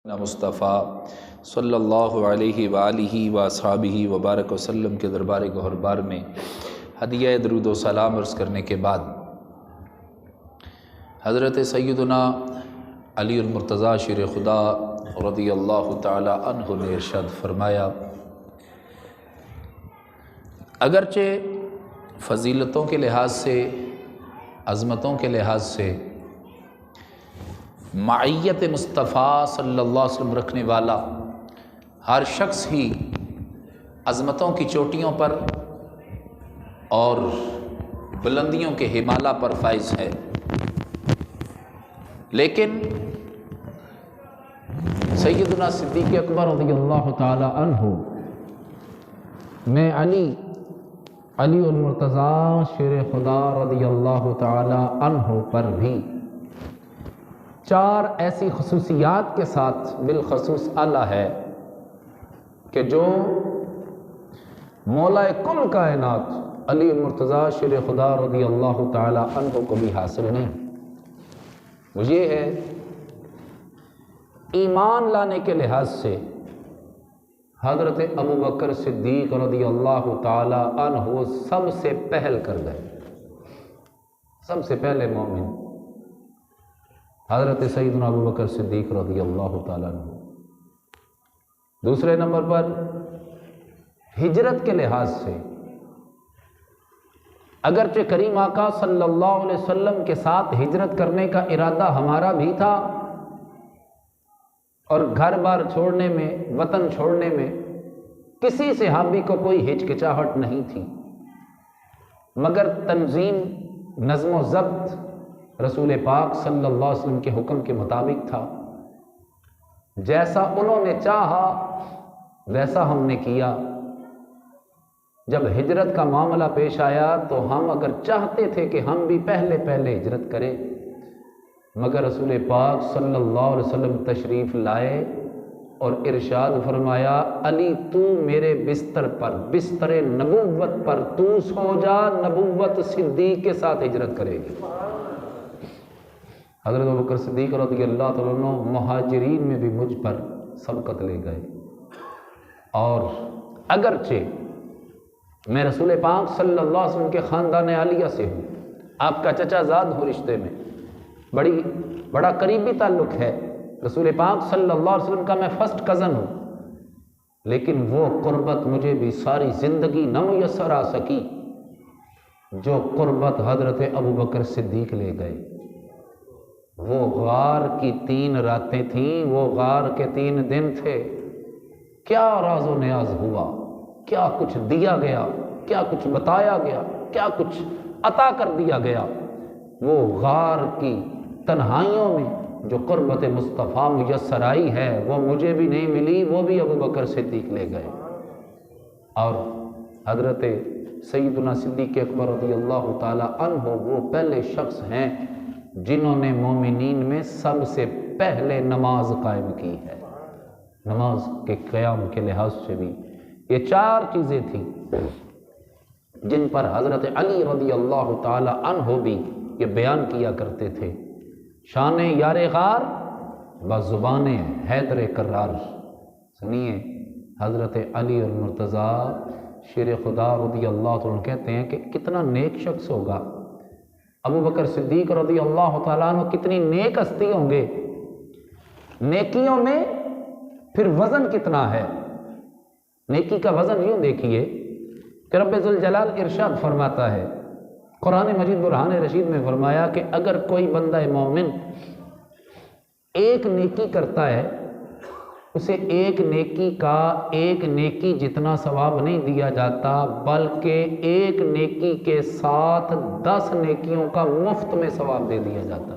مصطفیٰ صلی اللہ علیہ وآلہ واصحابہ وبارک وسلم کے دربار گہربار میں ہدیہ درود و سلام عرض کرنے کے بعد حضرت سیدنا علی المرتضیٰ شیر خدا رضی اللہ تعالی عنہ نے ارشاد فرمایا، اگرچہ فضیلتوں کے لحاظ سے، عظمتوں کے لحاظ سے معیت مصطفیٰ صلی اللہ علیہ وسلم رکھنے والا ہر شخص ہی عظمتوں کی چوٹیوں پر اور بلندیوں کے ہمالہ پر فائز ہے، لیکن سیدنا صدیق اکبر رضی اللہ تعالی عنہ میں علی المرتضیٰ شیر خدا رضی اللہ تعالی عنہ پر بھی چار ایسی خصوصیات کے ساتھ بالخصوص اعلیٰ ہے کہ جو مولا کل کائنات علی المرتضیٰ شیر خدا رضی اللہ تعالی عنہ کو بھی حاصل نہیں۔ وہ یہ ہے، ایمان لانے کے لحاظ سے حضرت ابو بکر صدیق رضی اللہ تعالی عنہ سب سے پہل کر گئے، سب سے پہلے مومن حضرت سیدنا ابو بکر صدیق رضی اللہ تعالیٰ عنہ۔ دوسرے نمبر پر ہجرت کے لحاظ سے اگرچہ کریم آقا صلی اللہ علیہ وسلم کے ساتھ ہجرت کرنے کا ارادہ ہمارا بھی تھا اور گھر بار چھوڑنے میں، وطن چھوڑنے میں کسی صحابی کو کوئی ہچکچاہٹ نہیں تھی، مگر تنظیم، نظم و ضبط رسول پاک صلی اللہ علیہ وسلم کے حکم کے مطابق تھا۔ جیسا انہوں نے چاہا ویسا ہم نے کیا۔ جب ہجرت کا معاملہ پیش آیا تو ہم اگر چاہتے تھے کہ ہم بھی پہلے ہجرت کریں، مگر رسول پاک صلی اللہ علیہ وسلم تشریف لائے اور ارشاد فرمایا، علی تو میرے بستر پر، بستر نبوت پر تو سو جا، نبوت صدیق کے ساتھ ہجرت کرے گی۔ حضرت ابوبکر صدیق رضی اللہ تعالیٰ عنہ مہاجرین میں بھی مجھ پر سبقت لے گئے، اور اگرچہ میں رسول پاک صلی اللہ علیہ وسلم کے خاندان عالیہ سے ہوں، آپ کا چچا زاد ہوں، رشتے میں بڑا قریبی تعلق ہے، رسول پاک صلی اللہ علیہ وسلم کا میں فرسٹ کزن ہوں، لیکن وہ قربت مجھے بھی ساری زندگی نہ میسر آ سکی جو قربت حضرت ابوبکر صدیق لے گئے۔ وہ غار کی 3 راتیں تھیں، وہ غار کے 3 دن تھے، کیا راز و نیاز ہوا، کیا کچھ دیا گیا، کیا کچھ بتایا گیا، کیا کچھ عطا کر دیا گیا۔ وہ غار کی تنہائیوں میں جو قربت مصطفیٰ میسر آئی ہے وہ مجھے بھی نہیں ملی، وہ بھی ابوبکر صدیق لے گئے۔ اور حضرت سیدنا صدیق اکبر رضی اللہ تعالی عنہ وہ پہلے شخص ہیں جنہوں نے مومنین میں سب سے پہلے نماز قائم کی ہے۔ نماز کے قیام کے لحاظ سے بھی یہ 4 چیزیں تھیں جن پر حضرت علی رضی اللہ تعالی عنہ بھی یہ بیان کیا کرتے تھے۔ شان یار غار بزبان حیدر کرار۔ سنیے، حضرت علی المرتضیٰ شیر خدا رضی اللہ تعالیٰ کہتے ہیں کہ کتنا نیک شخص ہوگا ابو بکر صدیق رضی اللہ تعالیٰ عنہ، کتنی نیک ہستی ہوں گے، نیکیوں میں پھر وزن کتنا ہے۔ نیکی کا وزن یوں دیکھیے کہ رب ذوالجلال ارشاد فرماتا ہے، قرآن مجید برہان رشید میں فرمایا کہ اگر کوئی بندہ مومن ایک نیکی کرتا ہے، اسے ایک نیکی کا ایک نیکی جتنا ثواب نہیں دیا جاتا، بلکہ ایک نیکی کے ساتھ 10 نیکیوں کا مفت میں ثواب دے دیا جاتا۔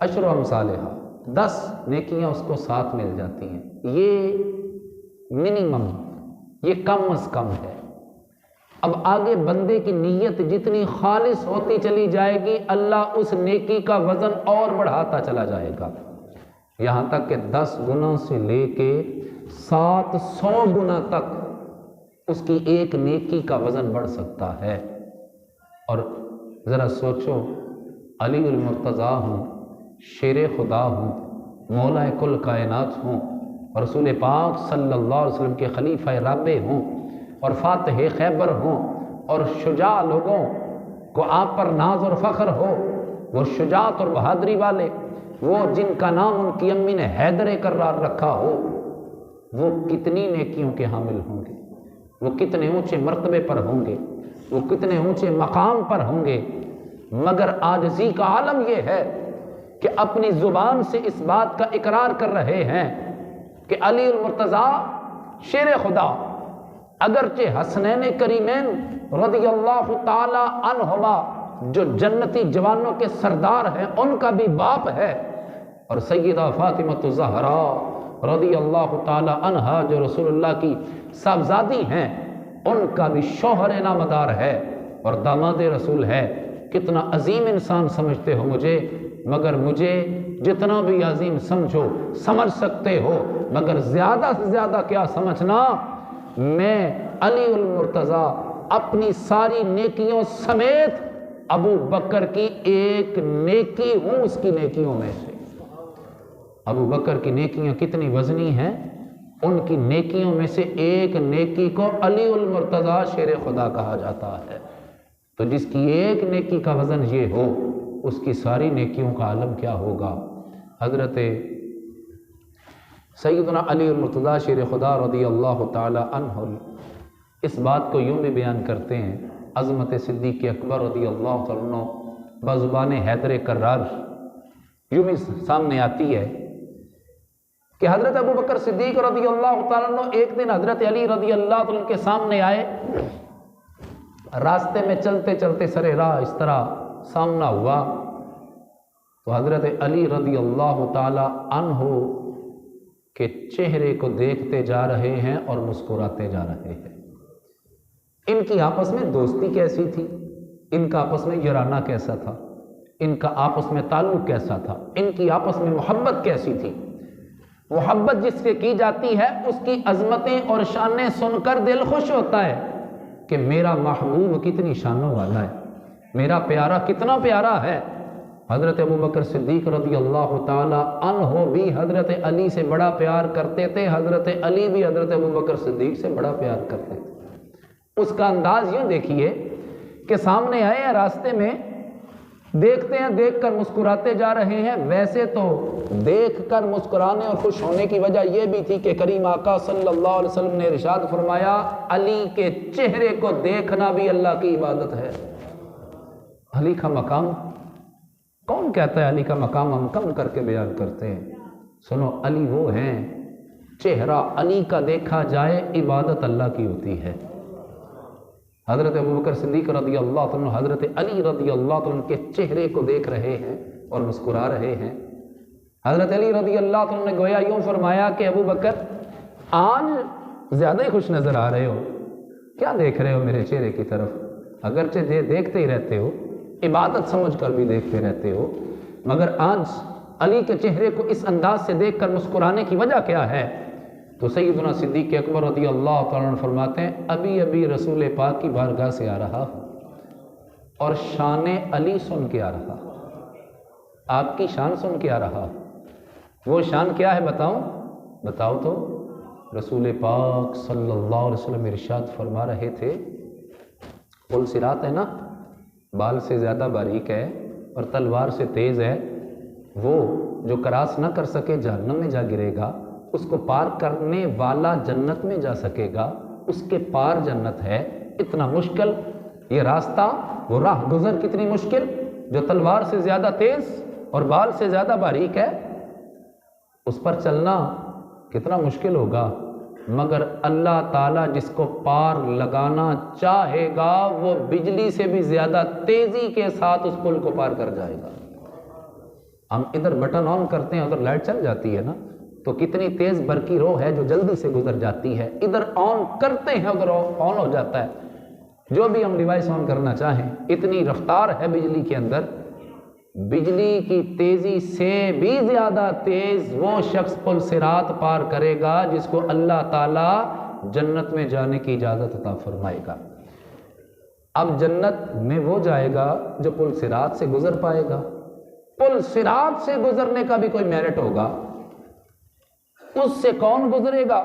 عشر امثالہا، 10 نیکیاں اس کو ساتھ مل جاتی ہیں۔ یہ منیمم، یہ کم از کم ہے۔ اب آگے بندے کی نیت جتنی خالص ہوتی چلی جائے گی، اللہ اس نیکی کا وزن اور بڑھاتا چلا جائے گا، یہاں تک کہ 10 گنا سے لے کے 700 گنا تک اس کی ایک نیکی کا وزن بڑھ سکتا ہے۔ اور ذرا سوچو، علی المرتضیٰ ہوں، شیر خدا ہوں، مولا کل کائنات ہوں اور رسول پاک صلی اللہ علیہ وسلم کے خلیفہ رابع ہوں اور فاتح خیبر ہوں اور شجاع لوگوں کو آپ پر ناز اور فخر ہو، وہ شجاعت اور بہادری والے، وہ جن کا نام ان کی امی نے حیدر قرار رکھا ہو، وہ کتنی نیکیوں کے حامل ہوں گے، وہ کتنے اونچے مرتبے پر ہوں گے، وہ کتنے اونچے مقام پر ہوں گے، مگر عاجزی کا عالم یہ ہے کہ اپنی زبان سے اس بات کا اقرار کر رہے ہیں کہ علی المرتضیٰ شیر خدا اگرچہ حسنین کریمین رضی اللہ تعالی عنہما جو جنتی جوانوں کے سردار ہیں ان کا بھی باپ ہے، اور سیدہ فاطمہ الزہراء رضی اللہ تعالی عنہا جو رسول اللہ کی صاحبزادی ہیں ان کا بھی شوہر نامدار ہے اور داماد رسول ہے۔ کتنا عظیم انسان سمجھتے ہو مجھے، مگر مجھے جتنا بھی عظیم سمجھو سمجھ سکتے ہو، مگر زیادہ سے زیادہ کیا سمجھنا، میں علی المرتضیٰ اپنی ساری نیکیوں سمیت ابو بکر کی ایک نیکی ہوں اس کی نیکیوں میں سے۔ ابو بکر کی نیکیاں کتنی وزنی ہیں، ان کی نیکیوں میں سے ایک نیکی کو علی المرتضیٰ شیر خدا کہا جاتا ہے۔ تو جس کی ایک نیکی کا وزن یہ ہو، اس کی ساری نیکیوں کا عالم کیا ہوگا۔ حضرت سیدنا علی المرتضیٰ شیر خدا رضی اللہ تعالی عنہ اس بات کو یوں بھی بیان کرتے ہیں، عظمت صدیق اکبر رضی اللہ تعالی عنہ بزبان حیدر کرار یوں بھی سامنے آتی ہے کہ حضرت ابو بکر صدیق رضی اللہ تعالیٰ عنہ ایک دن حضرت علی رضی اللہ تعالیٰ عنہ کے سامنے آئے، راستے میں چلتے چلتے سر راہ اس طرح سامنا ہوا تو حضرت علی رضی اللہ تعالیٰ عنہ کے چہرے کو دیکھتے جا رہے ہیں اور مسکراتے جا رہے ہیں۔ ان کی آپس میں دوستی کیسی تھی، ان کا آپس میں یارانہ کیسا تھا، ان کا آپس میں تعلق کیسا تھا، ان کی آپس میں محبت کیسی تھی۔ محبت جس سے کی جاتی ہے اس کی عظمتیں اور شانیں سن کر دل خوش ہوتا ہے کہ میرا محبوب کتنی شانوں والا ہے، میرا پیارا کتنا پیارا ہے۔ حضرت ابو بکر صدیق رضی اللہ تعالی عنہ بھی حضرت علی سے بڑا پیار کرتے تھے، حضرت علی بھی حضرت ابو بکر صدیق سے بڑا پیار کرتے تھے۔ اس کا انداز یوں دیکھیے کہ سامنے آئے ہیں راستے میں، دیکھتے ہیں، دیکھ کر مسکراتے جا رہے ہیں۔ ویسے تو دیکھ کر مسکرانے اور خوش ہونے کی وجہ یہ بھی تھی کہ کریم آقا صلی اللہ علیہ وسلم نے ارشاد فرمایا علی کے چہرے کو دیکھنا بھی اللہ کی عبادت ہے۔ علی کا مقام کون کہتا ہے علی کا مقام ہم کم کر کے بیان کرتے ہیں؟ سنو، علی وہ ہیں، چہرہ علی کا دیکھا جائے عبادت اللہ کی ہوتی ہے۔ حضرت ابو بکر صدیق رضی اللہ عنہ حضرت علی رضی اللہ عنہ کے چہرے کو دیکھ رہے ہیں اور مسکرا رہے ہیں۔ حضرت علی رضی اللہ عنہ نے گویا یوں فرمایا کہ ابو بکر آج زیادہ ہی خوش نظر آ رہے ہو، کیا دیکھ رہے ہو میرے چہرے کی طرف؟ اگرچہ دیکھتے ہی رہتے ہو، عبادت سمجھ کر بھی دیکھتے رہتے ہو، مگر آج علی کے چہرے کو اس انداز سے دیکھ کر مسکرانے کی وجہ کیا ہے؟ تو سیدنا صدیق اکبر رضی اللہ تعالیٰ عنہ فرماتے ہیں ابھی ابھی رسول پاک کی بارگاہ سے آ رہا ہوں اور شان علی سن کے آ رہا ہوں، آپ کی شان سن کے آ رہا ہوں۔ وہ شان کیا ہے بتاؤ تو؟ رسول پاک صلی اللہ علیہ وسلم ارشاد فرما رہے تھے، پل صراط ہے نا، بال سے زیادہ باریک ہے اور تلوار سے تیز ہے، وہ جو کراس نہ کر سکے جہنم میں جا گرے گا، اس کو پار کرنے والا جنت میں جا سکے گا، اس کے پار جنت ہے۔ اتنا مشکل یہ راستہ، وہ راہ گزر کتنی مشکل، جو تلوار سے زیادہ تیز اور بال سے زیادہ باریک ہے، اس پر چلنا کتنا مشکل ہوگا، مگر اللہ تعالیٰ جس کو پار لگانا چاہے گا وہ بجلی سے بھی زیادہ تیزی کے ساتھ اس پل کو پار کر جائے گا۔ ہم ادھر بٹن آن کرتے ہیں، ادھر لائٹ چل جاتی ہے نا، تو کتنی تیز برقی رو ہے جو جلدی سے گزر جاتی ہے، ادھر آن کرتے ہیں ادھر آن ہو جاتا ہے۔ جو بھی ہم ڈیوائس آن کرنا چاہیں، اتنی رفتار ہے بجلی کے اندر، بجلی کی تیزی سے بھی زیادہ تیز وہ شخص پل صراط پار کرے گا جس کو اللہ تعالیٰ جنت میں جانے کی اجازت عطا فرمائے گا۔ اب جنت میں وہ جائے گا جو پل صراط سے گزر پائے گا۔ پل صراط سے گزرنے کا بھی کوئی میرٹ ہوگا، اس سے کون گزرے گا،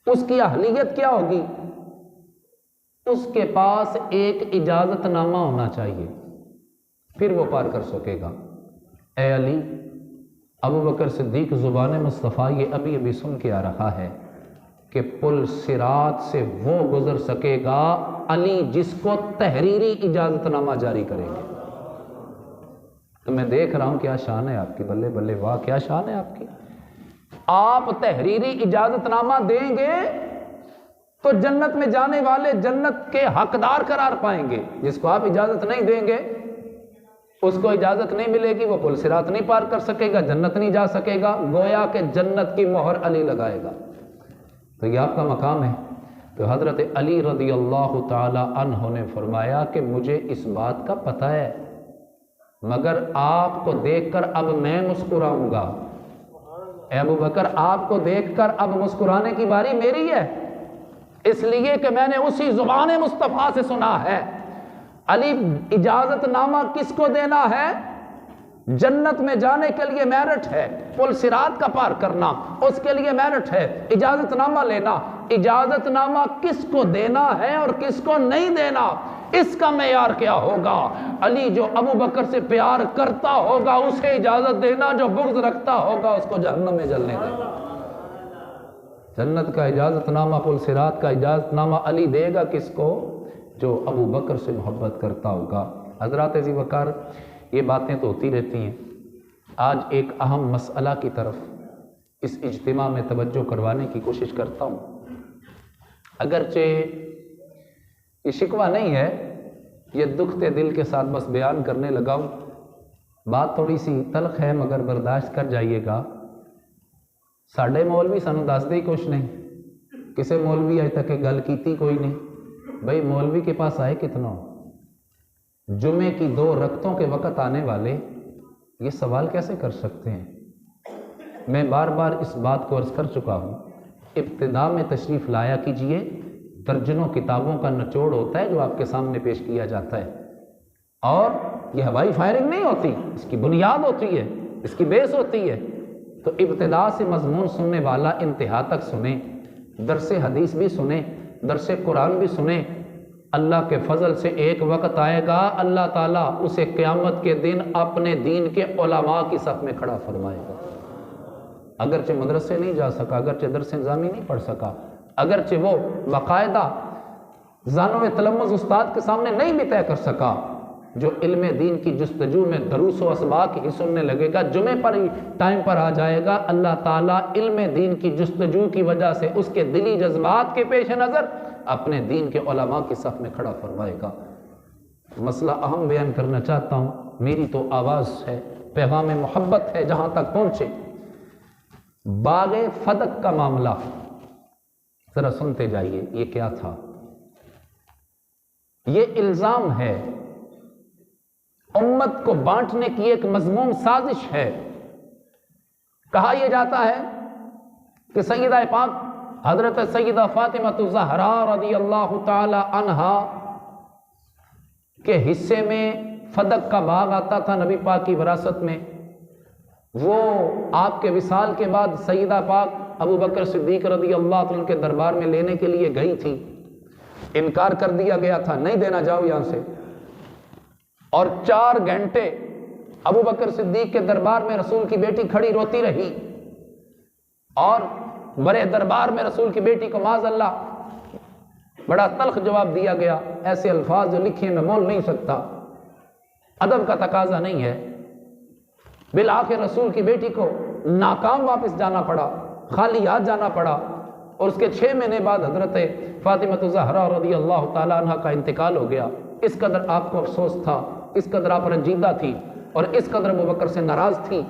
اس کی اہلیت کیا ہوگی؟ اس کے پاس ایک اجازت نامہ ہونا چاہیے، پھر وہ پار کر سکے گا۔ اے علی، ابو بکر صدیق زبان مصطفیٰ یہ ابھی ابھی سن کے آ رہا ہے کہ پل صراط سے وہ گزر سکے گا علی جس کو تحریری اجازت نامہ جاری کرے گا۔ تو میں دیکھ رہا ہوں کیا شان ہے آپ کی، بلے بلے واہ کیا شان ہے آپ کی۔ آپ تحریری اجازت نامہ دیں گے تو جنت میں جانے والے جنت کے حقدار قرار پائیں گے، جس کو آپ اجازت نہیں دیں گے اس کو اجازت نہیں ملے گی، وہ پل صراط نہیں پار کر سکے گا، جنت نہیں جا سکے گا، گویا کہ جنت کی مہر علی لگائے گا۔ تو یہ آپ کا مقام ہے۔ تو حضرت علی رضی اللہ تعالی عنہ نے فرمایا کہ مجھے اس بات کا پتہ ہے، مگر آپ کو دیکھ کر اب میں مسکراؤں گا۔ اے ابو بکر، آپ کو دیکھ کر اب مسکرانے کی باری میری ہے، اس لیے کہ میں نے اسی زبان مصطفیٰ سے سنا ہے۔ علی، اجازت نامہ کس کو دینا ہے؟ جنت میں جانے کے لیے میرٹ ہے، پل صراط کا پار کرنا اس کے لیے میرٹ ہے، اجازت نامہ لینا۔ اجازت نامہ کس کو دینا ہے اور کس کو نہیں دینا، اس کا معیار کیا ہوگا؟ علی جو ابو بکر سے پیار کرتا ہوگا اسے اجازت دینا، جو بغض رکھتا ہوگا اس کو جہنم میں جلنے دینا۔ جنت کا اجازت نامہ، پل صراط کا اجازت نامہ علی دے گا کس کو؟ جو ابو بکر سے محبت کرتا ہوگا۔ حضرات ذی وقار، یہ باتیں تو ہوتی رہتی ہیں۔ آج ایک اہم مسئلہ کی طرف اس اجتماع میں توجہ کروانے کی کوشش کرتا ہوں۔ اگرچہ یہ شکوہ نہیں ہے، یہ دکھتے دل کے ساتھ بس بیان کرنے لگا ہوں۔ بات تھوڑی سی تلخ ہے مگر برداشت کر جائیے گا۔ ساڈے مولوی سانوں دس دے کچھ نہیں، کسے مولوی اج تک گل کیتی کوئی نہیں۔ بھئی مولوی کے پاس آئے کتنا؟ جمعے کی 2 رکعتوں کے وقت آنے والے یہ سوال کیسے کر سکتے ہیں؟ میں بار بار اس بات کو عرض کر چکا ہوں، ابتدا میں تشریف لایا کیجئے، درجنوں کتابوں کا نچوڑ ہوتا ہے جو آپ کے سامنے پیش کیا جاتا ہے، اور یہ ہوائی فائرنگ نہیں ہوتی، اس کی بنیاد ہوتی ہے، اس کی بیس ہوتی ہے۔ تو ابتدا سے مضمون سننے والا انتہا تک سنیں، درس حدیث بھی سنیں، درس قرآن بھی سنیں۔ اللہ کے فضل سے ایک وقت آئے گا اللہ تعالیٰ اسے قیامت کے دن اپنے دین کے علماء کی صف میں کھڑا فرمائے گا۔ اگرچہ مدرسے نہیں جا سکا، اگرچہ درس نظامی نہیں پڑھ سکا، اگرچہ وہ باقاعدہ زانو تلمذ استاد کے سامنے نہیں بھی طے کر سکا، جو علم دین کی جستجو میں دروس و اسباق ہی سننے لگے گا، جمعے پر ہی ٹائم پر آ جائے گا، اللہ تعالیٰ علم دین کی جستجو کی وجہ سے اس کے دلی جذبات کے پیش نظر اپنے دین کے علماء کی صف میں کھڑا فرمائے گا۔ مسئلہ اہم بیان کرنا چاہتا ہوں، میری تو آواز ہے، پیغام محبت ہے جہاں تک پہنچے۔ باغ فدق کا معاملہ ذرا سنتے جائیے، یہ کیا تھا؟ یہ الزام ہے، امت کو بانٹنے کی ایک مذموم سازش ہے۔ کہا یہ جاتا ہے کہ سیدہ پاک حضرت سیدہ فاطمہ الزہراء رضی اللہ تعالی عنہا کے حصے میں فدق کا باغ آتا تھا نبی پاک کی وراثت میں، وہ آپ کے وصال کے بعد سیدہ پاک ابو بکر صدیق رضی اللہ عنہ کے دربار میں لینے کے لیے گئی تھی، انکار کر دیا گیا تھا، نہیں دینا، جاؤ یہاں سے۔ اور 4 گھنٹے ابو بکر صدیق کے دربار میں رسول کی بیٹی کھڑی روتی رہی، اور بڑے دربار میں رسول کی بیٹی کو معاذ اللہ بڑا تلخ جواب دیا گیا، ایسے الفاظ جو لکھے میں مول نہیں سکتا، ادب کا تقاضا نہیں ہے۔ بالآخر رسول کی بیٹی کو ناکام واپس جانا پڑا، خالی ہاتھ جانا پڑا، اور اس کے 6 مہینے بعد حضرت فاطمہ الزہراء رضی اللہ تعالیٰ عنہ کا انتقال ہو گیا۔ اس قدر آپ کو افسوس تھا، اس قدر آپ رنجیدہ تھی، اور اس قدر ابو بکر سے ناراض تھی۔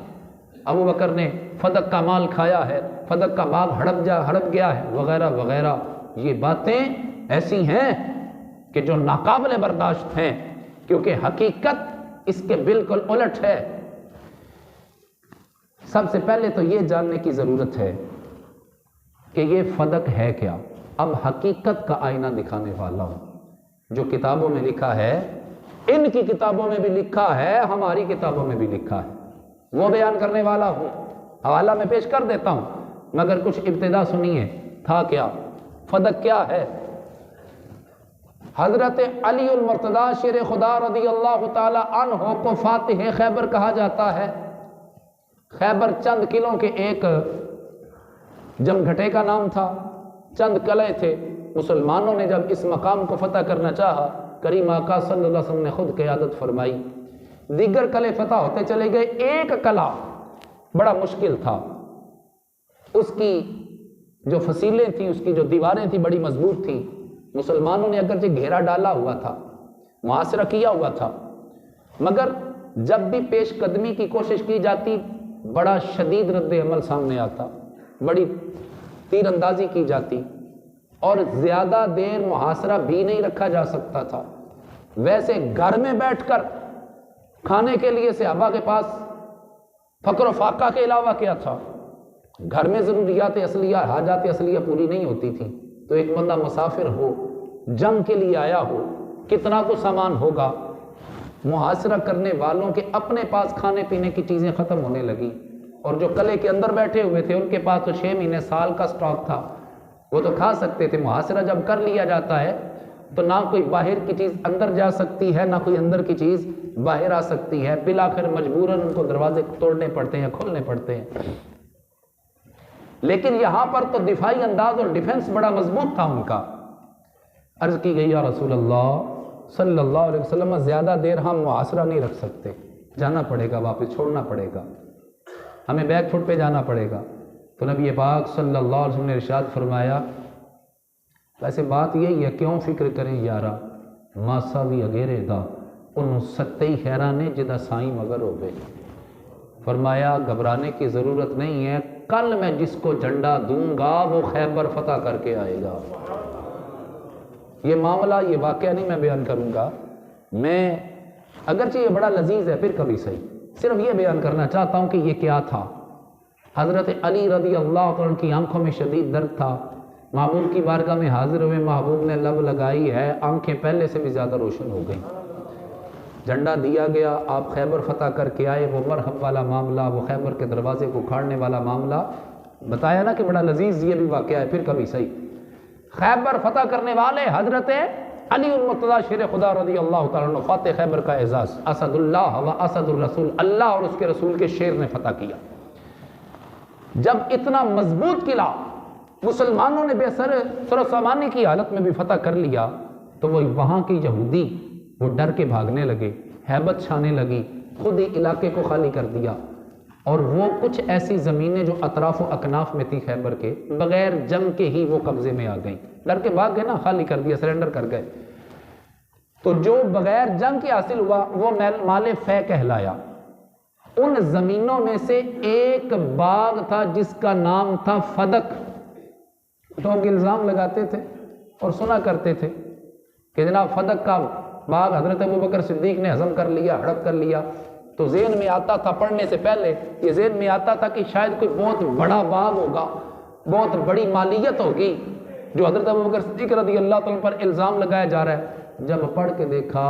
ابو بکر نے فدق کا مال کھایا ہے، فدق کا باغ ہڑپ گیا ہے، وغیرہ وغیرہ۔ یہ باتیں ایسی ہیں کہ جو ناقابل برداشت ہیں، کیونکہ حقیقت اس کے بالکل الٹ ہے۔ سب سے پہلے تو یہ جاننے کی ضرورت ہے کہ یہ فدق ہے کیا۔ اب حقیقت کا آئینہ دکھانے والا ہوں، جو کتابوں میں لکھا ہے، ان کی کتابوں میں بھی لکھا ہے، ہماری کتابوں میں بھی لکھا ہے، وہ بیان کرنے والا ہوں۔ حوالہ میں پیش کر دیتا ہوں مگر کچھ ابتدا سنیے تھا کیا، فدق کیا ہے۔ حضرت علی المرتضیٰ شیر خدا رضی اللہ تعالی عنہ کو فاتح خیبر کہا جاتا ہے۔ خیبر چند قلعوں کے ایک جمگھٹے کا نام تھا، چند قلعے تھے۔ مسلمانوں نے جب اس مقام کو فتح کرنا چاہا، کریم آقا صلی اللہ علیہ وسلم نے خود قیادت فرمائی، دیگر قلعے فتح ہوتے چلے گئے۔ ایک قلعہ بڑا مشکل تھا، اس کی جو فصیلیں تھیں، اس کی جو دیواریں تھیں بڑی مضبوط تھیں۔ مسلمانوں نے اگرچہ گھیرا ڈالا ہوا تھا، محاصرہ کیا ہوا تھا، مگر جب بھی پیش قدمی کی کوشش کی جاتی بڑا شدید رد عمل سامنے آتا، بڑی تیر اندازی کی جاتی اور زیادہ دیر محاصرہ بھی نہیں رکھا جا سکتا تھا۔ ویسے گھر میں بیٹھ کر کھانے کے لیے صحابہ کے پاس فقر و فاقہ کے علاوہ کیا تھا؟ گھر میں ضروریات اصلیہ، حاجات اصلیہ پوری نہیں ہوتی تھی، تو ایک بندہ مسافر ہو، جنگ کے لیے آیا ہو، کتنا کو سامان ہوگا؟ محاصرہ کرنے والوں کے اپنے پاس کھانے پینے کی چیزیں ختم ہونے لگی، اور جو قلعے کے اندر بیٹھے ہوئے تھے ان کے پاس تو 6 مہینے سال کا سٹاک تھا، وہ تو کھا سکتے تھے۔ محاصرہ جب کر لیا جاتا ہے تو نہ کوئی باہر کی چیز اندر جا سکتی ہے، نہ کوئی اندر کی چیز باہر آ سکتی ہے، بالآخر مجبوراً ان کو دروازے توڑنے پڑتے ہیں، کھولنے پڑتے ہیں۔ لیکن یہاں پر تو دفاعی انداز اور ڈیفنس بڑا مضبوط تھا ان کا۔ عرض کی گئی یا رسول اللہ صلی اللہ علیہ وسلم زیادہ دیر ہم محاصرہ نہیں رکھ سکتے، جانا پڑے گا، واپس چھوڑنا پڑے گا، ہمیں بیک فٹ پہ جانا پڑے گا۔ تو نبی پاک صلی اللہ علیہ وسلم نے ارشاد فرمایا ویسے بات یہی ہے، کیوں فکر کریں یارا ماسا بھی اگیرے دا انہوں ستئی خیرانے جدہ سائیں مگر ہو گئے۔ فرمایا گھبرانے کی ضرورت نہیں ہے، کل میں جس کو جھنڈا دوں گا وہ خیبر فتح کر کے آئے گا۔ یہ معاملہ، یہ واقعہ نہیں میں بیان کروں گا، میں اگرچہ یہ بڑا لذیذ ہے پھر کبھی صحیح، صرف یہ بیان کرنا چاہتا ہوں کہ یہ کیا تھا۔ حضرت علی رضی اللہ عنہ کی آنکھوں میں شدید درد تھا، محبوب کی بارگاہ میں حاضر ہوئے، محبوب نے لب لگائی ہے، آنکھیں پہلے سے بھی زیادہ روشن ہو گئیں۔ جھنڈا دیا گیا، آپ خیبر فتح کر کے آئے، وہ مرحب والا معاملہ، وہ خیبر کے دروازے کو اکھاڑنے والا معاملہ بتایا نا کہ بڑا لذیذ یہ بھی واقعہ ہے پھر کبھی صحیح۔ خیبر فتح کرنے والے حضرت علی المرتضیٰ شیر خدا رضی اللہ تعالیٰ عنہ، فاتح خیبر کا اعزاز، اسد اللہ و اسد الرسول، اللہ اور اس کے رسول کے شیر نے فتح کیا۔ جب اتنا مضبوط قلعہ مسلمانوں نے بے سر و سامانی کی حالت میں بھی فتح کر لیا تو وہ وہاں کے یہودی وہ ڈر کے بھاگنے لگے، ہیبت چھانے لگی، خود ہی علاقے کو خالی کر دیا، اور وہ کچھ ایسی زمینیں جو اطراف و اکناف میں تھی خیبر کے، بغیر جنگ کے ہی وہ قبضے میں آ گئیں، ڈر کے بھاگ گئے نا، خالی کر دیا، سرنڈر کر گئے۔ تو جو بغیر جنگ کے حاصل ہوا وہ مال فے کہلایا۔ ان زمینوں میں سے ایک باغ تھا جس کا نام تھا فدق۔ لوگ الزام لگاتے تھے اور سنا کرتے تھے کہ جناب فدق کا باغ حضرت ابوبکر صدیق نے ہضم کر لیا، ہڑپ کر لیا، تو ذہن میں آتا تھا، پڑھنے سے پہلے یہ ذہن میں آتا تھا کہ شاید کوئی بہت بڑا باغ ہوگا، بہت بڑی مالیت ہوگی جو حضرت ابوبکر صدیق رضی اللہ تعالیٰ پر الزام لگایا جا رہا ہے۔ جب پڑھ کے دیکھا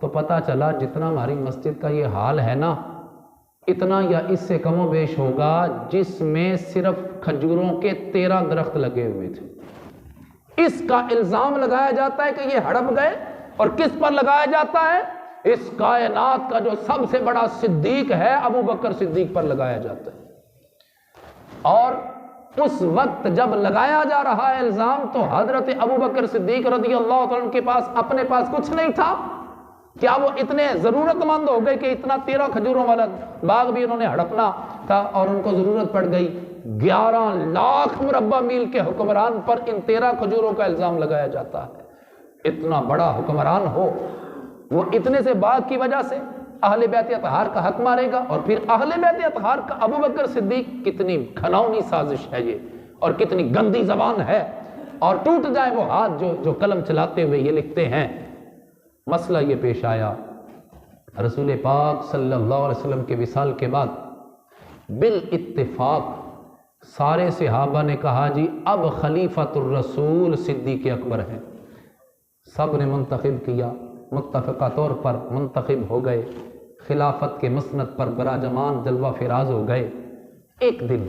تو پتہ چلا جتنا ہماری مسجد کا یہ حال ہے نا، اتنا یا اس سے کم و بیش ہوگا، جس میں صرف کھجوروں کے 13 درخت لگے ہوئے تھے۔ اس کا الزام لگایا جاتا ہے کہ یہ ہڑپ گئے، اور کس پر لگایا جاتا ہے؟ اس کائنات کا جو سب سے بڑا صدیق ہے ابو بکر صدیق پر لگایا جاتا ہے۔ اور اس وقت جب لگایا جا رہا ہے الزام تو حضرت ابو بکر صدیق رضی اللہ عنہ کے پاس اپنے پاس کچھ نہیں تھا۔ کیا وہ اتنے ضرورت مند ہو گئے کہ اتنا 13 کھجوروں والا باغ بھی انہوں نے ہڑپنا تھا، اور ان کو ضرورت پڑ گئی 11 لاکھ مربع میل کے حکمران پر ان 13 کھجوروں کا الزام لگایا جاتا ہے۔ اتنا بڑا حکمران ہو، وہ اتنے سے باغ کی وجہ سے اہل بیت اطہار کا حق مارے گا، اور پھر اہل بیت اطہار کا ابو بکر صدیق، کتنی گھناؤنی سازش ہے یہ، اور کتنی گندی زبان ہے، اور ٹوٹ جائے وہ ہاتھ جو قلم چلاتے ہوئے یہ لکھتے ہیں۔ مسئلہ یہ پیش آیا، رسول پاک صلی اللہ علیہ وسلم کے وصال کے بعد بالاتفاق سارے صحابہ نے کہا جی اب خلیفۃ الرسول صدیق اکبر ہیں۔ سب نے منتخب کیا، متفقہ طور پر منتخب ہو گئے، خلافت کے مسند پر براجمان جلوہ فراز ہو گئے۔ ایک دن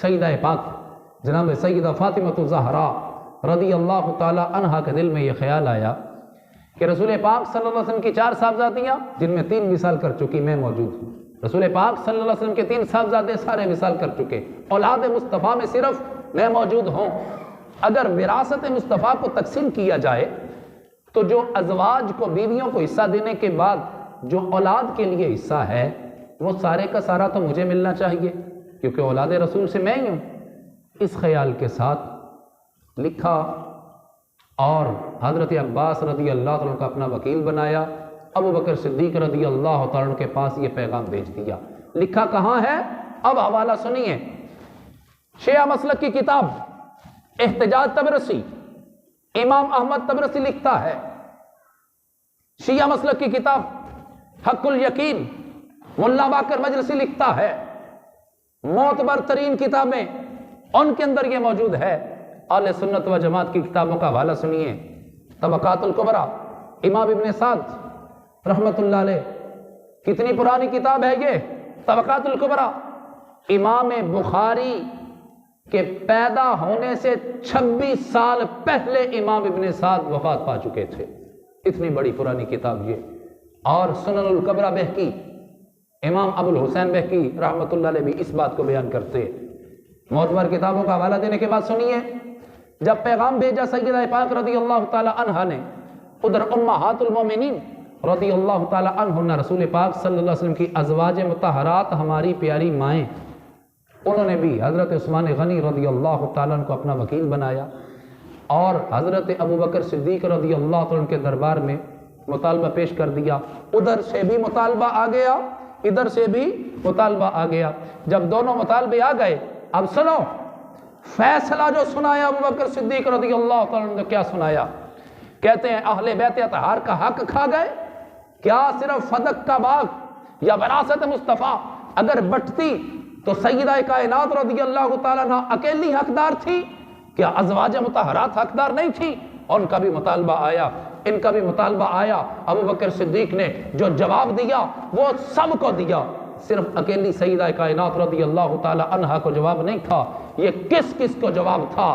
سیدہ پاک جناب سیدہ فاطمہ الزہرا رضی اللہ تعالی عنہا کے دل میں یہ خیال آیا کہ رسول پاک صلی اللہ علیہ وسلم کی 4 صاحبزادیاں جن میں 3 وصال کر چکی، میں موجود ہوں، رسول پاک صلی اللہ علیہ وسلم کے 3 صاحبزادے سارے وصال کر چکے، اولاد مصطفیٰ میں صرف میں موجود ہوں۔ اگر وراثت مصطفیٰ کو تقسیم کیا جائے تو جو ازواج کو، بیویوں کو حصہ دینے کے بعد جو اولاد کے لیے حصہ ہے وہ سارے کا سارا تو مجھے ملنا چاہیے، کیونکہ اولاد رسول سے میں ہی ہوں۔ اس خیال کے ساتھ لکھا اور حضرت عباس رضی اللہ تعالیٰ کا اپنا وکیل بنایا، ابو بکر صدیق رضی اللہ تعالیٰ کے پاس یہ پیغام بھیج دیا۔ لکھا کہاں ہے؟ اب حوالہ سنیے، شیعہ مسلک کی کتاب احتجاج تبرسی، امام احمد تبرسی لکھتا ہے، شیعہ مسلک کی کتاب حق الیقین ملا باقر مجلسی لکھتا ہے، معتبر ترین کتابیں ان کے اندر یہ موجود ہے۔ اہل سنت و جماعت کی کتابوں کا حوالہ سنیے، طبقات الکبریٰ امام ابن سعد رحمت اللہ علیہ، کتنی پرانی کتاب ہے یہ طبقات الکبریٰ۔ امام بخاری کے پیدا ہونے سے 26 سال پہلے امام ابن سعد وفات پا چکے تھے، اتنی بڑی پرانی کتاب یہ۔ اور سنن الکبریٰ بہقی، امام ابو الحسین بہقی رحمت اللہ علیہ بھی اس بات کو بیان کرتے۔ معتبر کتابوں کا حوالہ دینے کے بعد سنیے، جب پیغام بھیجا سیدہ پاک رضی اللہ تعالی عنہا نے، ادھر امہات المومنین رضی اللہ تعالی عنہن، رسول پاک صلی اللہ علیہ وسلم کی ازواج مطہرات، ہماری پیاری مائیں، انہوں نے بھی حضرت عثمان غنی رضی اللہ تعالیٰ عنہ کو اپنا وکیل بنایا اور حضرت ابو بکر صدیق رضی اللہ تعالیٰ عنہ کے دربار میں مطالبہ پیش کر دیا۔ ادھر سے بھی مطالبہ آ گیا، ادھر سے بھی مطالبہ آ گیا۔ جب دونوں مطالبے آ گئے، اب سنو فیصلہ جو سنایا ابو بکر صدیق رضی اللہ تعالیٰ عنہ نے کیا سنایا۔ کہتے ہیں اہل بیت اطہار کا حق کھا گئے، کیا صرف فدق کا باغ یا وراثت مصطفیٰ اگر بٹتی تو سیدہ کائنات رضی اللہ تعالیٰ عنہ اکیلی حقدار تھی؟ کیا ازواج مطہرات حقدار نہیں تھی؟ ان کا بھی مطالبہ آیا، ان کا بھی مطالبہ آیا۔ ابو بکر صدیق نے جو جواب دیا وہ سب کو دیا، صرف اکیلی سیدہ کائنات رضی اللہ تعالی عنہا کو جواب نہیں تھا۔ یہ کس کس کو جواب تھا؟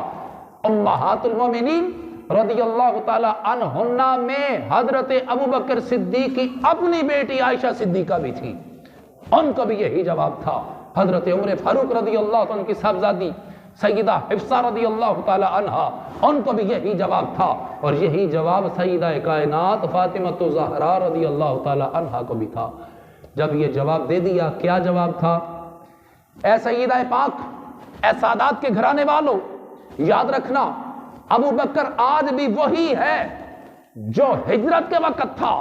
امہات المومنین رضی اللہ تعالی عنہن میں حضرت ابو بکر صدیق کی اپنی بیٹی عائشہ صدیقہ بھی تھی، ان کو بھی یہی جواب تھا۔ حضرت عمر فاروق رضی اللہ عنہ کی صاحبزادی سیدہ حفصہ رضی اللہ تعالی عنہا، ان کو بھی یہی جواب تھا، اور یہی جواب سیدہ کائنات فاطمہ الزہرا رضی اللہ تعالی عنہا کو بھی تھا۔ جب یہ جواب دے دیا، کیا جواب تھا؟ اے سیدہ پاک، اے سادات کے گھرانے والوں، یاد رکھنا ابو بکر آج بھی وہی ہے جو ہجرت کے وقت تھا،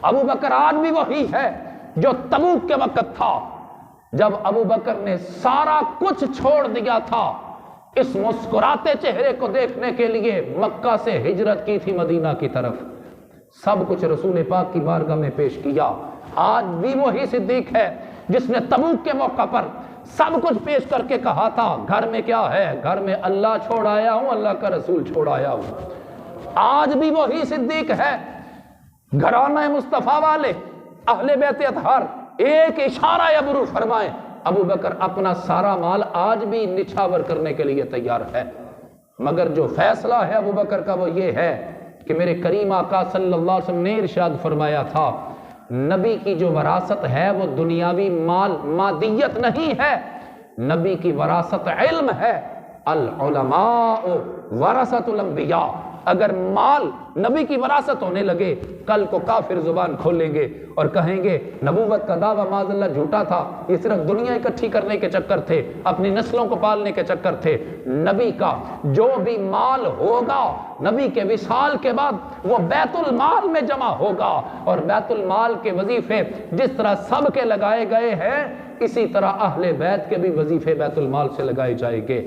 ابو بکر آج بھی وہی ہے جو تبوک کے وقت تھا۔ جب ابو بکر نے سارا کچھ چھوڑ دیا تھا اس مسکراتے چہرے کو دیکھنے کے لیے، مکہ سے ہجرت کی تھی مدینہ کی طرف، سب کچھ رسول پاک کی بارگاہ میں پیش کیا۔ آج بھی وہی صدیق ہے جس نے تبوک کے موقع پر سب کچھ پیش کر کے کہا تھا گھر میں کیا ہے؟ گھر میں اللہ چھوڑ آیا ہوں، اللہ کا رسول چھوڑ آیا ہوں۔ آج بھی وہی صدیق ہے۔ گھرانہ مصطفیٰ والے اہل بیت اطہار ایک اشارہ ابرو فرمائیں، ابو بکر اپنا سارا مال آج بھی نچھاور کرنے کے لیے تیار ہے، مگر جو فیصلہ ہے ابو بکر کا وہ یہ ہے کہ میرے کریم آقا صلی اللہ علیہ وسلم نے ارشاد فرمایا تھا، نبی کی جو وراثت ہے وہ دنیاوی مال مادیت نہیں ہے، نبی کی وراثت علم ہے۔ العلماء ورثۃ الانبیاء۔ اگر مال نبی کی وراثت ہونے لگے، کل کو کافر زبان کھولیں گے اور کہیں گے نبوت کا دعویٰ معاذ اللہ جھوٹا تھا، یہ صرف دنیا اکٹھی کرنے کے چکر تھے، اپنی نسلوں کو پالنے کے چکر تھے۔ نبی کا جو بھی مال ہوگا نبی کے وصال کے بعد وہ بیت المال میں جمع ہوگا، اور بیت المال کے وظیفے جس طرح سب کے لگائے گئے ہیں، اسی طرح اہل بیت کے بھی وظیفے بیت المال سے لگائے جائیں گے۔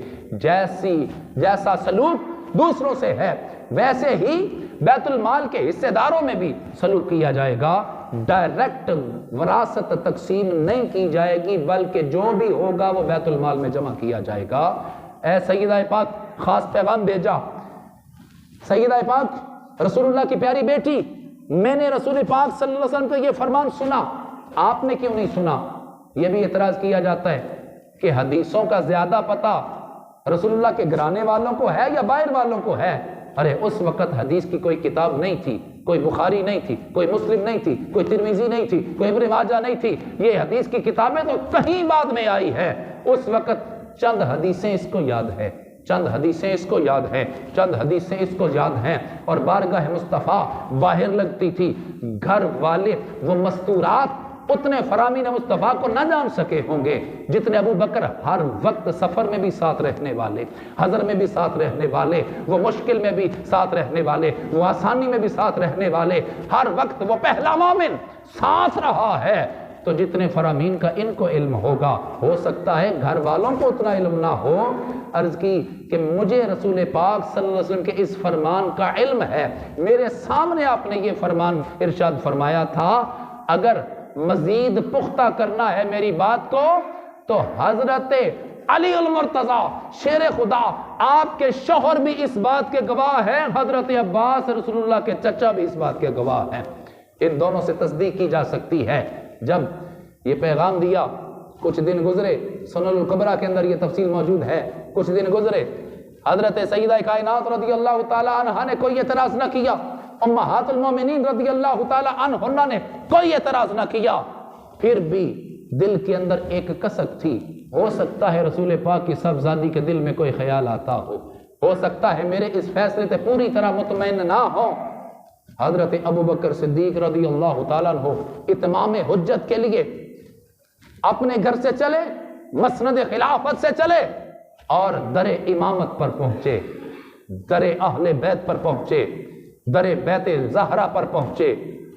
جیسا سلوک دوسروں سے ہے ویسے ہی بیت المال کے حصے داروں میں بھی سلوک کیا جائے گا۔ ڈائریکٹ وراثت تقسیم نہیں کی جائے گی، بلکہ جو بھی ہوگا وہ بیت المال میں جمع کیا جائے گا۔ اے سیدہ پاک، خاص پیغام بھیجا، سیدہ پاک رسول اللہ کی پیاری بیٹی، میں نے رسول پاک صلی اللہ علیہ وسلم کا یہ فرمان سنا، آپ نے کیوں نہیں سنا؟ یہ بھی اعتراض کیا جاتا ہے کہ حدیثوں کا زیادہ پتہ رسول اللہ کے گھرانے والوں کو ہے یا باہر والوں کو ہے؟ ارے اس وقت حدیث کی کوئی کتاب نہیں تھی، کوئی بخاری نہیں تھی، کوئی مسلم نہیں تھی، کوئی ترمذی نہیں تھی، کوئی ابن ماجہ نہیں تھی. یہ حدیث کی کتابیں تو کہیں بعد میں آئی ہے. اس وقت چند حدیثیں اس کو یاد ہے، چند حدیثیں اس کو یاد ہیں، چند حدیثیں اس کو یاد ہیں. اور بارگاہ مصطفیٰ باہر لگتی تھی. گھر والے وہ مستورات اتنے فرامین مصطفیٰ کو نہ جان سکے ہوں گے جتنے ابو بکر ہر وقت سفر میں بھی ساتھ رہنے والے، حضر میں بھی ساتھ رہنے والے، وہ مشکل میں بھی ساتھ رہنے والے، وہ آسانی میں بھی ساتھ رہنے والے، ہر وقت وہ پہلا مومن ساتھ رہا ہے. تو جتنے فرامین کا ان کو علم ہوگا، ہو سکتا ہے گھر والوں کو اتنا علم نہ ہو. عرض کی کہ مجھے رسول پاک صلی اللہ علیہ وسلم کے اس فرمان کا علم ہے. میرے سامنے آپ نے یہ فرمان ارشاد فرمایا تھا، اگر مزید پختہ کرنا ہے میری بات کو تو حضرت علی المرتضیٰ شیر خدا آپ کے شوہر بھی اس بات کے گواہ ہیں، حضرت عباس رسول اللہ کے چچا بھی اس بات کے گواہ ہیں. ان دونوں سے تصدیق کی جا سکتی ہے. جب یہ پیغام دیا، کچھ دن گزرے، سنن الکبریٰ کے اندر یہ تفصیل موجود ہے، کچھ دن گزرے، حضرت سیدہ کائنات رضی اللہ تعالی عنہا نے کوئی اعتراض نہ کیا، امہات المومنین رضی اللہ تعالی عنہن نے کوئی اعتراض نہ کیا. پھر بھی دل کے اندر ایک کسک تھی، ہو سکتا ہے رسول پاک کی صاحبزادی کے دل میں کوئی خیال آتا ہو سکتا ہے میرے اس فیصلے سے پوری طرح مطمئن نہ ہو. حضرت ابو بکر صدیق رضی اللہ تعالیٰ عنہ اتمام حجت کے لیے اپنے گھر سے چلے، مسند خلافت سے چلے اور در امامت پر پہنچے، در اہل بیت پر پہنچے، در بیت زہرا پر پہنچے.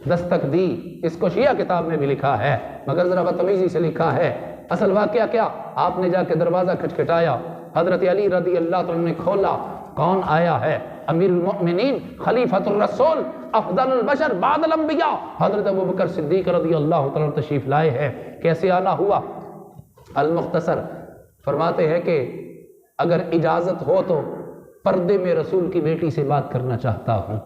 دستک دی، اس کو شیعہ کتاب میں بھی لکھا ہے مگر ذرا بدتمیزی سے لکھا ہے. اصل واقعہ کیا، آپ نے جا کے دروازہ کھٹکھٹایا، حضرت علی رضی اللہ عنہ نے کھولا. کون آیا ہے؟ امیر المؤمنین، خلیفۃ الرسول، افضل البشر بعد الانبیاء، حضرت ابو بکر صدیق رضی اللہ تعالیٰ تشریف لائے ہیں. کیسے آنا ہوا؟ المختصر فرماتے ہیں کہ اگر اجازت ہو تو پردے میں رسول کی بیٹی سے بات کرنا چاہتا ہوں،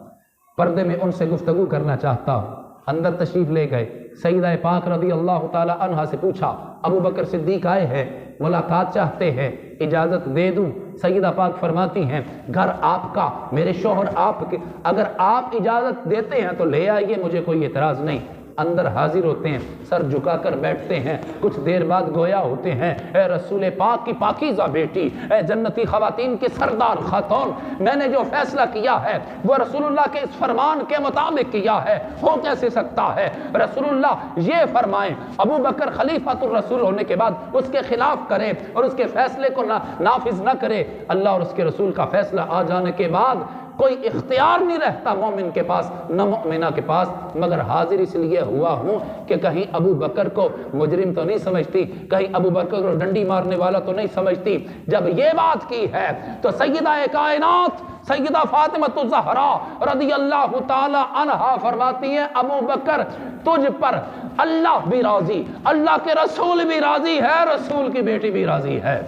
پردے میں ان سے گفتگو کرنا چاہتا ہوں. اندر تشریف لے گئے، سیدہ پاک رضی اللہ تعالی عنہا سے پوچھا، ابو بکر صدیق آئے ہیں، ملاقات چاہتے ہیں، اجازت دے دوں؟ سیدہ پاک فرماتی ہیں، گھر آپ کا، میرے شوہر آپ کے، اگر آپ اجازت دیتے ہیں تو لے آئیے، مجھے کوئی اعتراض نہیں. اندر حاضر ہوتے ہیں، سر جھکا کر بیٹھتے ہیں. کچھ دیر بعد گویا ہوتے ہیں، اے رسول پاک کی پاکیزہ بیٹی، اے جنتی خواتین کی سردار خاتون، میں نے جو فیصلہ کیا ہے وہ رسول اللہ کے اس فرمان کے مطابق کیا ہے، ہو کیسے سکتا ہے؟ رسول اللہ یہ فرمائیں ابو بکر خلیفۃ الرسول ہونے کے بعد اس کے خلاف کرے اور اس کے فیصلے کو نافذ نہ کرے. اللہ اور اس کے رسول کا فیصلہ آ جانے کے بعد کوئی اختیار نہیں رہتا مومن کے پاس نہ مؤمنہ کے پاس. مگر حاضر اس لیے ہوا ہوں کہ کہیں ابو بکر کو مجرم تو نہیں سمجھتی، کہیں ابو بکر کو ڈنڈی مارنے والا تو نہیں سمجھتی. جب یہ بات کی ہے تو سیدہ کائنات سیدہ فاطمہ الزہرا رضی اللہ تعالی عنہا فرماتی ہیں، ابو بکر تجھ پر اللہ بھی راضی، اللہ کے رسول بھی راضی ہے، رسول کی بیٹی بھی راضی ہے.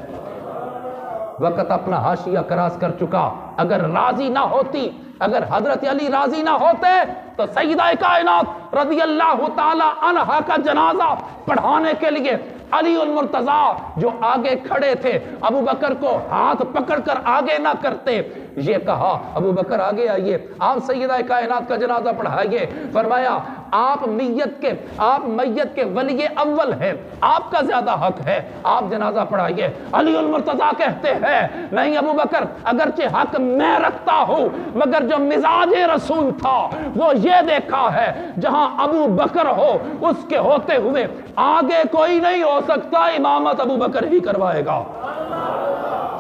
وقت اپنا حاشیہ کراس کر چکا. اگر راضی نہ ہوتی، اگر حضرت علی راضی نہ ہوتے تو سیدہ کائنات رضی اللہ تعالی عنہا کا جنازہ پڑھانے کے لیے علی المرتضیٰ جو آگے کھڑے تھے ابو بکر کو ہاتھ پکڑ کر آگے نہ کرتے. یہ کہا ابو بکر آگے آئیے، آپ سیدہ کائنات کا جنازہ پڑھائیے. فرمایا آپ میت کے ولی اول ہیں، آپ کا زیادہ حق ہے، آپ جنازہ پڑھائیے. علی المرتضیٰ کہتے ہیں نہیں ابو بکر، اگرچہ حق میں رکھتا ہوں مگر جو مزاج رسول تھا وہ یہ دیکھا ہے جہاں ابو بکر ہو اس کے ہوتے ہوئے آگے کوئی نہیں ہو سکتا، امامت ابو بکر ہی کروائے گا.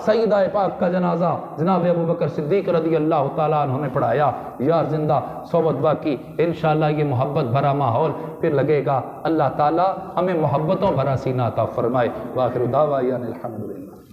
سیدہ پاک کا جنازہ جناب ابو بکر صدیق رضی اللہ تعالیٰ عنہ نے پڑھایا. یار زندہ صحبت باقی، انشاءاللہ یہ محبت بھرا ماحول پھر لگے گا. اللہ تعالیٰ ہمیں محبتوں بھرا سینہ عطا فرمائے. وآخر دعوانا الحمدللہ.